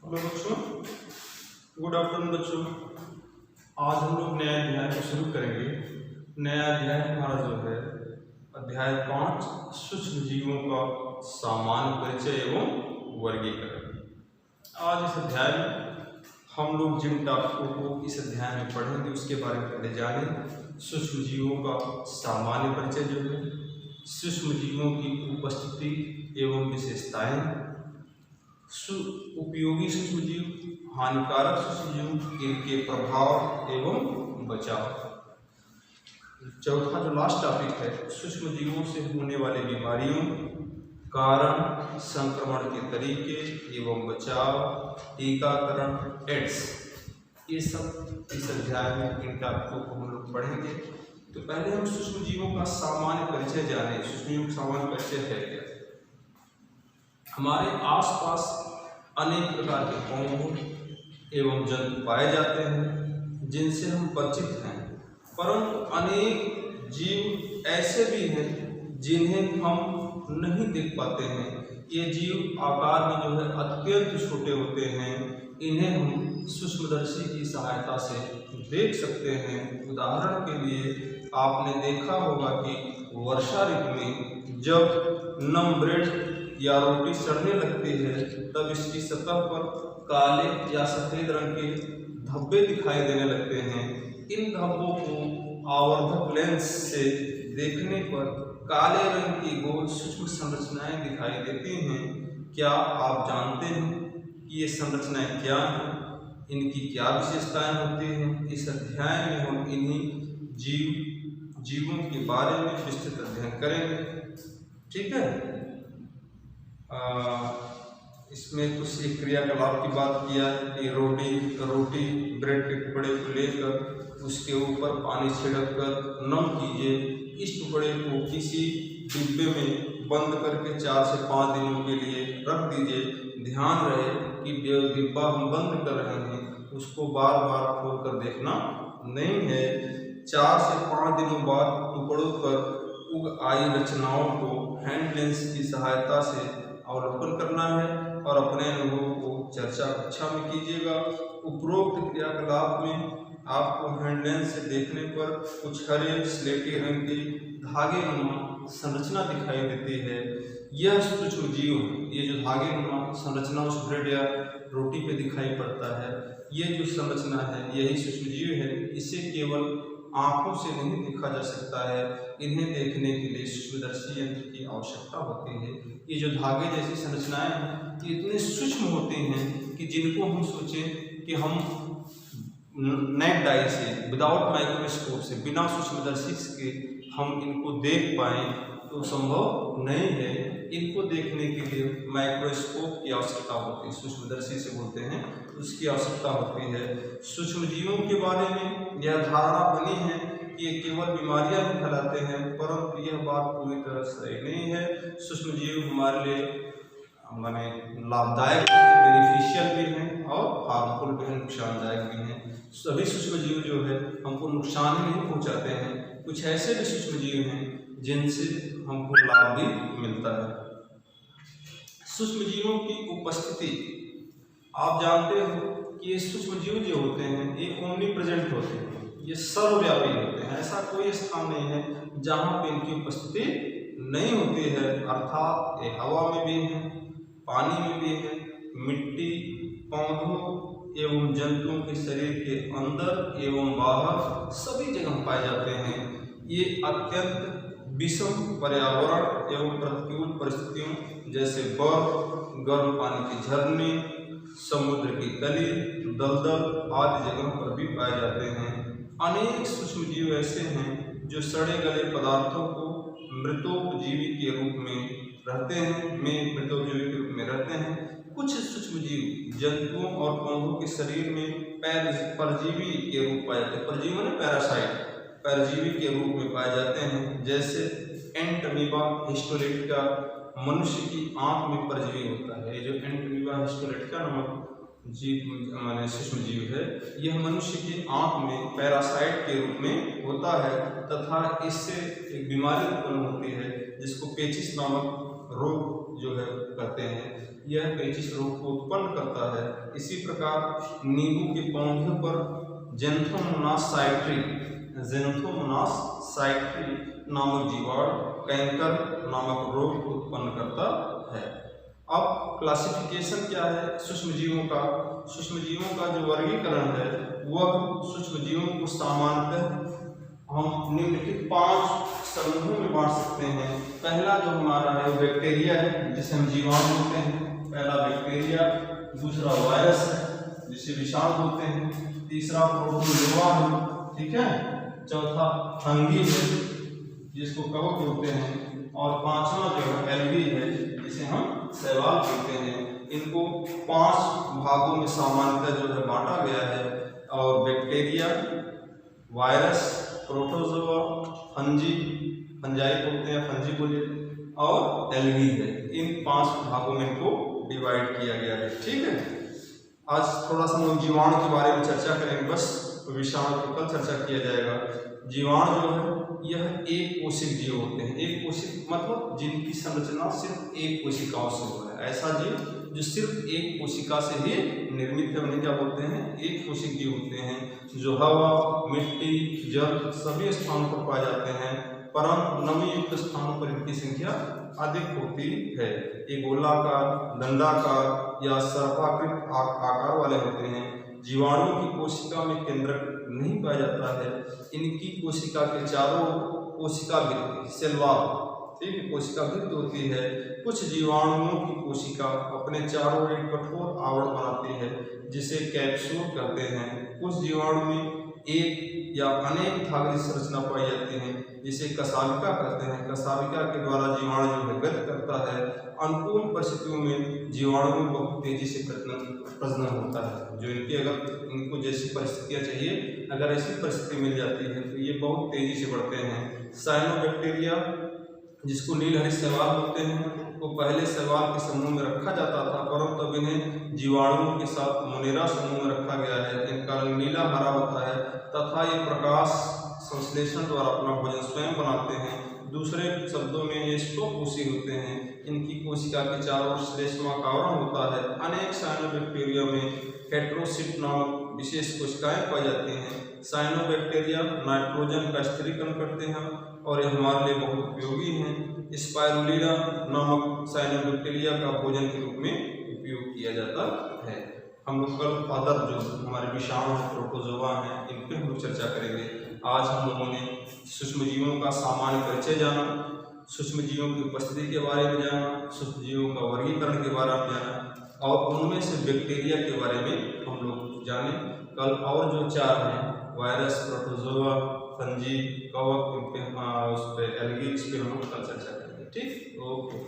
Hello बच्चों, good afternoon बच्चों। आज हम लोग नया अध्याय को शुरू करेंगे। नया अध्याय हमारा जो है अध्याय 5 सूक्ष्म जीवों का सामान्य परिचय एवं वर्गीकरण। आज इस अध्याय में हम लोग जिन टॉपिकों को इस अध्याय में पढ़ेंगे उसके बारे में पहले जानें। सूक्ष्म जीवों का सामान्य परिचय जो है, सूक्ष्म जीवों की उपस्थिति एवं विशेषताएं, उपयोगी सूक्ष्म जीव, हानिकारक सूक्ष्म जीव, इनके प्रभाव एवं बचाव। चौथा जो लास्ट टॉपिक है, सूक्ष्म जीवों से होने वाली बीमारियों, कारण, संक्रमण के तरीके एवं बचाव, टीकाकरण, एड्स, ये सब इस अध्याय में इन टॉपिकों को हम लोग पढ़ेंगे। तो पहले हम सूक्ष्म जीवों का सामान्य परिचय जानें। सूक्ष्म जीवों का सामान्य परिचय है क्या? हमारे आसपास अनेक प्रकार के पौधे एवं जंतु पाए जाते हैं जिनसे हम परिचित हैं, परंतु अनेक जीव ऐसे भी हैं जिन्हें हम नहीं देख पाते हैं। ये जीव आकार में जो है अत्यंत छोटे होते हैं। इन्हें हम सूक्ष्मदर्शी की सहायता से देख सकते हैं। उदाहरण के लिए आपने देखा होगा कि वर्षा ऋतु में जब नम ब्रेड या रोटी सड़ने लगती है तब इसकी सतह पर काले या सफेद रंग के धब्बे दिखाई देने लगते हैं। इन धब्बों को आवर्धक लेंस से देखने पर काले रंग की गोल सूक्ष्म संरचनाएं दिखाई देती हैं। क्या आप जानते हैं कि ये संरचनाएं क्या हैं, इनकी क्या विशेषताएं होती हैं? इस अध्याय में हम इन्हीं जीवों के बारे में विस्तृत अध्ययन करेंगे। ठीक है। इसमें कुछ एक क्रियाकलाप की बात किया है कि रोटी ब्रेड के टुकड़े को लेकर उसके ऊपर पानी छिड़क कर नम कीजिए। इस टुकड़े को किसी डिब्बे में बंद करके 4 से 5 दिनों के लिए रख दीजिए। ध्यान रहे कि जो डिब्बा हम बंद कर रहे हैं उसको बार बार खोल कर देखना नहीं है। 4 से 5 दिनों बाद टुकड़ों पर उग आई रचनाओं को हैंड लेंस की सहायता से अवलोकन करना है और अपने अनुभव को चर्चा कक्षा में कीजिएगा। उपरोक्त क्रियाकलाप में आपको हैंड लेंस से देखने पर कुछ हरे स्लेटी रंग की धागे नुमा संरचना दिखाई देती है। यह सूक्ष्म जीव, ये जो धागे नुमा संरचना उस ब्रेड या रोटी पे दिखाई पड़ता है, ये जो संरचना है यही सूक्ष्म जीव है। इसे केवल आंखों से नहीं देखा जा सकता है, इन्हें देखने के लिए सूक्ष्मदर्शी यंत्र की आवश्यकता होती है। ये जो धागे जैसी संरचनाएं हैं ये इतने सूक्ष्म होते हैं कि जिनको हम सोचें कि हम नेट डाई से, विदाउट माइक्रोस्कोप से, बिना सूक्ष्मदर्शी के हम इनको देख पाएँ तो संभव नहीं है। इनको देखने के लिए माइक्रोस्कोप की आवश्यकता होती है, सूक्ष्मदर्शी से बोलते हैं, उसकी आवश्यकता होती है। सूक्ष्म जीवों के बारे में यह धारणा बनी है कि ये केवल बीमारियां ही फैलाते हैं, परंतु यह बात पूरी तरह सही नहीं है। सूक्ष्म जीव हमारे लिए माने लाभदायक भी हैं, बेनिफिशियल भी हैं और हार्मफुल भी हैं, नुकसानदायक भी हैं। सभी सूक्ष्म जीव जो है हमको नुकसान ही नहीं पहुँचाते हैं। कुछ ऐसे भी सूक्ष्म जीव हैं जिनसे हमको लाभ भी मिलता है। सूक्ष्म जीवों की उपस्थिति, आप जानते हो कि ये सूक्ष्म जीव जो होते हैं ये ओमनी प्रेजेंट होते हैं, ये सर्वव्यापी होते हैं। ऐसा कोई स्थान नहीं है जहाँ पे इनकी उपस्थिति नहीं होती है। अर्थात ये हवा में भी है, पानी में भी है, मिट्टी, पौधों एवं जंतुओं के शरीर के अंदर एवं बाहर सभी जगह पाए जाते हैं। ये अत्यंत विषम पर्यावरण एवं प्रतिकूल परिस्थितियों जैसे बर्फ, गर्म पानी के झरने, समुद्र की तली, दलदल आदि जगहों पर भी पाए जाते हैं। अनेक सूक्ष्म जीव ऐसे हैं जो सड़े गले पदार्थों को मृतोपजीवी के रूप में रहते हैं। कुछ सूक्ष्म जीव जंतुओं और पौधों के शरीर में परजीवी के रूप पाए जाते हैं। परजीवी माने पैरासाइट, परजीवी के रूप में पाए जाते हैं। जैसे एंटमीबा हिस्टोलिटिका, मनुष्य की आंख में परजीवी होता है। ये जो एंटमीबा हिस्टोलिटिका नामक जीव माने सूक्ष्म जीव है, यह मनुष्य की आंख में पैरासाइट के रूप में होता है तथा इससे एक बीमारी उत्पन्न होती है जिसको पेचिस नामक रोग जो है कहते हैं। यह पेचिश रोग को उत्पन्न करता है। इसी प्रकार नींबू के पौधे पर ज़ैंथोमोनास साइट्री नामक जीवाणु कैंकर नामक रोग उत्पन्न करता है। अब क्लासिफिकेशन क्या है सूक्ष्म जीवों का? सूक्ष्म जीवों का जो वर्गीकरण है वह सूक्ष्म जीवों को सामान्यतः हम निम्नलिखित 5 समूहों में बांट सकते हैं। पहला जो हमारा है बैक्टीरिया है, जिसे हम जीवाणु बोलते हैं। पहला बैक्टीरिया, दूसरा वायरस है जिसे विषाणु बोलते हैं, तीसरा प्रोटोजोआ है, ठीक है, चौथा फंगी है जिसको कवक बोलते हैं, और पांचवा जो है एल्गी है जिसे हम शैवाल बोलते हैं। इनको 5 भागों में सामान्यतः जो है बांटा गया है, और बैक्टीरिया, वायरस, प्रोटोजोआ, फंजाई बोलते हैं, फंजी बोलिए, और एल्गी है। इन 5 भागों में इनको डिवाइड किया गया है, ठीक है। आज थोड़ा सा हम लोग जीवाणु के बारे में चर्चा करेंगे, बस विषाणु पर कल चर्चा किया जाएगा। जीवाणु जो है यह एक कोशिक जीव होते हैं। एक कोशिक मतलब जिनकी संरचना सिर्फ एक कोशिकाओं से हुआ है। ऐसा जीव जो सिर्फ एक कोशिका से ही निर्मित है उन्हें क्या बोलते हैं? एक कोशिक जीव होते हैं, जो हवा, मिट्टी, जल सभी स्थानों पर पाए जाते हैं, परंतु नमी युक्त स्थानों पर इनकी संख्या अधिक होती है। ये गोलाकार, दंडाकार या सर्पाकृत आकार वाले होते हैं। जीवाणु की कोशिका में केंद्रक नहीं पाया जाता है। इनकी कोशिका के चारों कोशिका वृत्त सेल वॉल, ठीक है, कोशिका वृत्त होती है। कुछ जीवाणुओं की कोशिका अपने चारों ओर एक कठोर आवरण बनाती है जिसे कैप्सूल कहते हैं। कुछ जीवाणु में एक या अनेक धागे संरचना पाई जाती है जिसे कशाविका कहते हैं। कशाविका के द्वारा जीवाणु जो है गति करता है। अनुकूल परिस्थितियों में जीवाणु में बहुत तेजी से प्रजनन होता है। जो इनको जैसी परिस्थितियां चाहिए, अगर ऐसी परिस्थिति मिल जाती है तो ये बहुत तेजी से बढ़ते हैं। साइनोबैक्टीरिया, जिसको नीलहरी शैवाल बोलते हैं, को पहले शैवाल के समूह में रखा जाता था, परंतु अब इन्हें जीवाणुओं के साथ मोनेरा समूह में रखा गया है। इनका रंग नीला हरा होता है तथा ये प्रकाश संश्लेषण द्वारा अपना भोजन स्वयं बनाते हैं। दूसरे शब्दों में ये स्टोकोशी होते हैं। इनकी कोशिका के चारों ओर श्लेष्मा का आवरण होता है। अनेक साइनोबैक्टीरिया में हेटेरोसिट नामक विशेष कोशिकाएं पाई जाती हैं। साइनोबैक्टीरिया नाइट्रोजन का स्थिरीकरण करते हैं और ये हमारे लिए बहुत उपयोगी हैं। स्पाइरुलिना नामक साइनोबैक्टीरिया का भोजन के रूप में उपयोग किया जाता है। हम लोग कल अदर जो हमारे विषाणु प्रोटोजोआ हैं इन पर हम लोग चर्चा करेंगे। आज हम लोगों ने सूक्ष्म जीवों का सामान्य परिचय जाना, सूक्ष्म जीवों की उपस्थिति के बारे में जाना, सूक्ष्म जीवों का वर्गीकरण के बारे में जाना, और उनमें से बैक्टीरिया के बारे में हम लोग जाने। कल और जो 4 हैं, वायरस, प्रोटोजोआ, फंजी, कवक, उस पर एल्गी, इस पर हम लोग कल चर्चा करेंगे। ठीक, ओके।